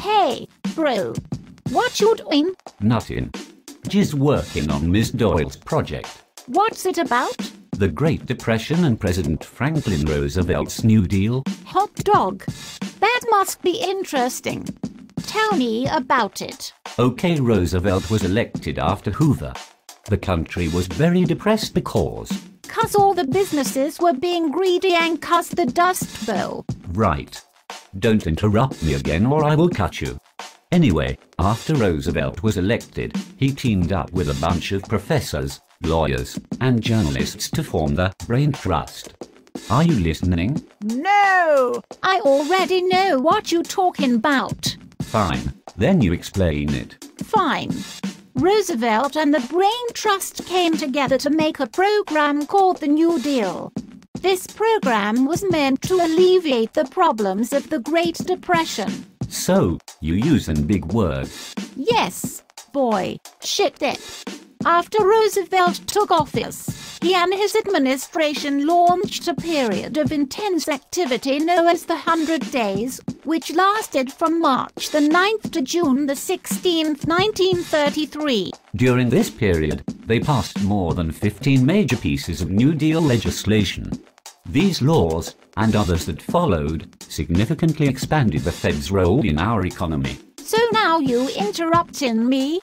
Hey, bro. What you doing? Nothing. Just working on Miss Doyle's project. What's it about? The Great Depression and President Franklin Roosevelt's New Deal. Hot dog. That must be interesting. Tell me about it. Okay, Roosevelt was elected after Hoover. The country was very depressed because... 'Cause all the businesses were being greedy and 'cause the Dust Bowl. Right. Don't interrupt me again or I will cut you. Anyway, after Roosevelt was elected, he teamed up with a bunch of professors, lawyers, and journalists to form the Brain Trust. Are you listening? No! I already know what you're talking about. Fine, then you explain it. Fine. Roosevelt and the Brain Trust came together to make a program called the New Deal. This program was meant to alleviate the problems of the Great Depression. So, you using big words. Yes, boy, shit it. After Roosevelt took office, he and his administration launched a period of intense activity known as the 100 Days, which lasted from March the 9th to June the 16th, 1933. During this period, they passed more than 15 major pieces of New Deal legislation. These laws, and others that followed, significantly expanded the Fed's role in our economy. So now you interrupting me?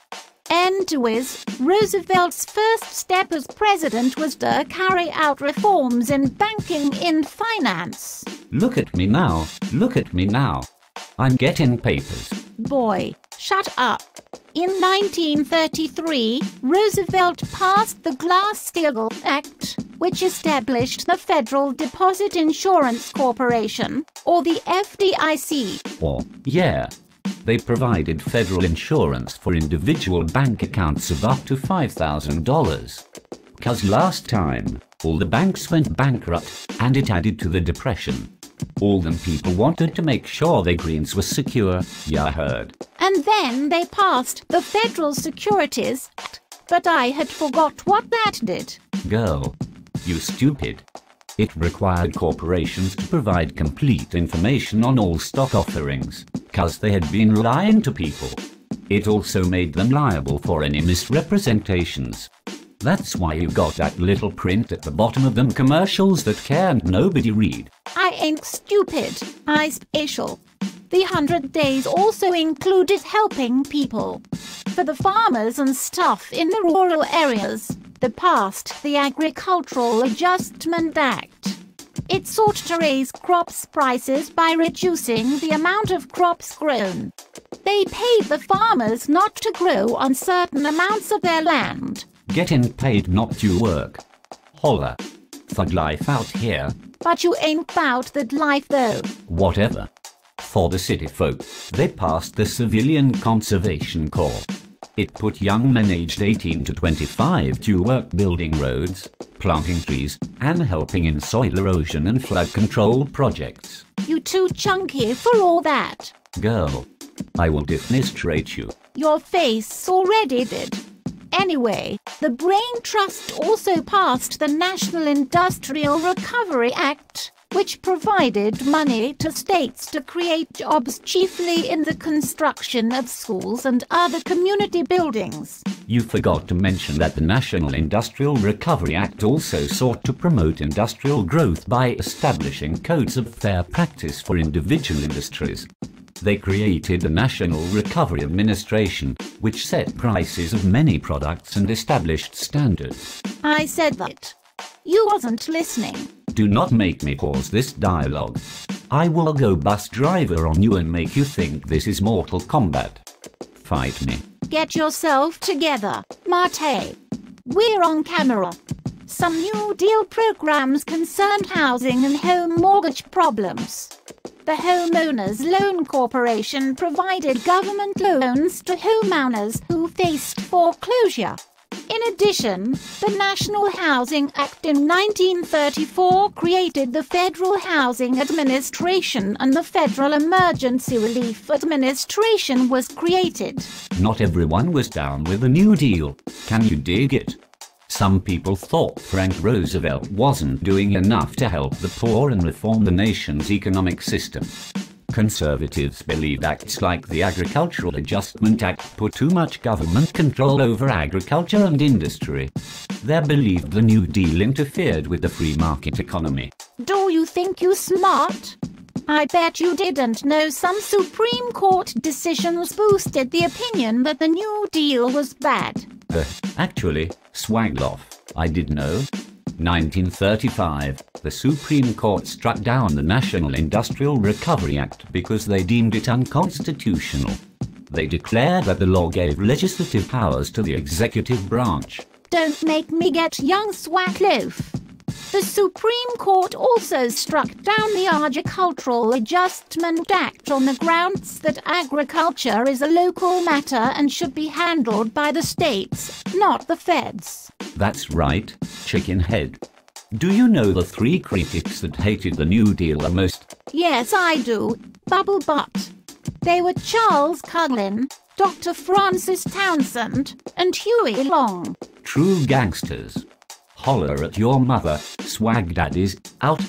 Anyways, Roosevelt's first step as president was to carry out reforms in banking and finance. Look at me now, look at me now. I'm getting papers. Boy, shut up. In 1933, Roosevelt passed the Glass-Steagall Act, which established the Federal Deposit Insurance Corporation, or the FDIC. Oh, yeah. They provided federal insurance for individual bank accounts of up to $5,000. 'Cause last time, all the banks went bankrupt, and it added to the depression. All them people wanted to make sure their greens were secure, yeah, I heard. And then they passed the Federal Securities Act, but I had forgot what that did. Girl, you stupid. It required corporations to provide complete information on all stock offerings, 'cause they had been lying to people. It also made them liable for any misrepresentations. That's why you got that little print at the bottom of them commercials that can't nobody read. I ain't stupid, I special. The 100 Days also included helping people. For the farmers and stuff in the rural areas, they passed the Agricultural Adjustment Act. It sought to raise crops prices by reducing the amount of crops grown. They paid the farmers not to grow on certain amounts of their land. Getting paid not to work. Holla. Thug life out here. But you ain't bout that life though. Whatever. For the city folk, they passed the Civilian Conservation Corps. It put young men aged 18 to 25 to work building roads, planting trees, and helping in soil erosion and flood control projects. You too chunky for all that. Girl, I will defenestrate you. Your face already did. Anyway, the Brain Trust also passed the National Industrial Recovery Act, which provided money to states to create jobs chiefly in the construction of schools and other community buildings. You forgot to mention that the National Industrial Recovery Act also sought to promote industrial growth by establishing codes of fair practice for individual industries. They created the National Recovery Administration, which set prices of many products and established standards. I said that. You wasn't listening. Do not make me pause this dialogue. I will go bus driver on you and make you think this is Mortal Kombat. Fight me. Get yourself together, Mate. We're on camera. Some New Deal programs concerned housing and home mortgage problems. The Homeowners Loan Corporation provided government loans to homeowners who faced foreclosure. In addition, the National Housing Act in 1934 created the Federal Housing Administration, and the Federal Emergency Relief Administration was created. Not everyone was down with the New Deal. Can you dig it? Some people thought Frank Roosevelt wasn't doing enough to help the poor and reform the nation's economic system. Conservatives believed acts like the Agricultural Adjustment Act put too much government control over agriculture and industry. They believed the New Deal interfered with the free market economy. Do you think you're smart? I bet you didn't know some Supreme Court decisions boosted the opinion that the New Deal was bad. Actually, Swagloff, I did know. 1935, the Supreme Court struck down the National Industrial Recovery Act because they deemed it unconstitutional. They declared that the law gave legislative powers to the executive branch. Don't make me get young Swagloff. The Supreme Court also struck down the Agricultural Adjustment Act on the grounds that agriculture is a local matter and should be handled by the states, not the feds. That's right, chickenhead. Do you know the 3 critics that hated the New Deal the most? Yes, I do. Bubble butt. They were Charles Coughlin, Dr. Francis Townsend, and Huey Long. True gangsters. Holler at your mother, swag daddies, out.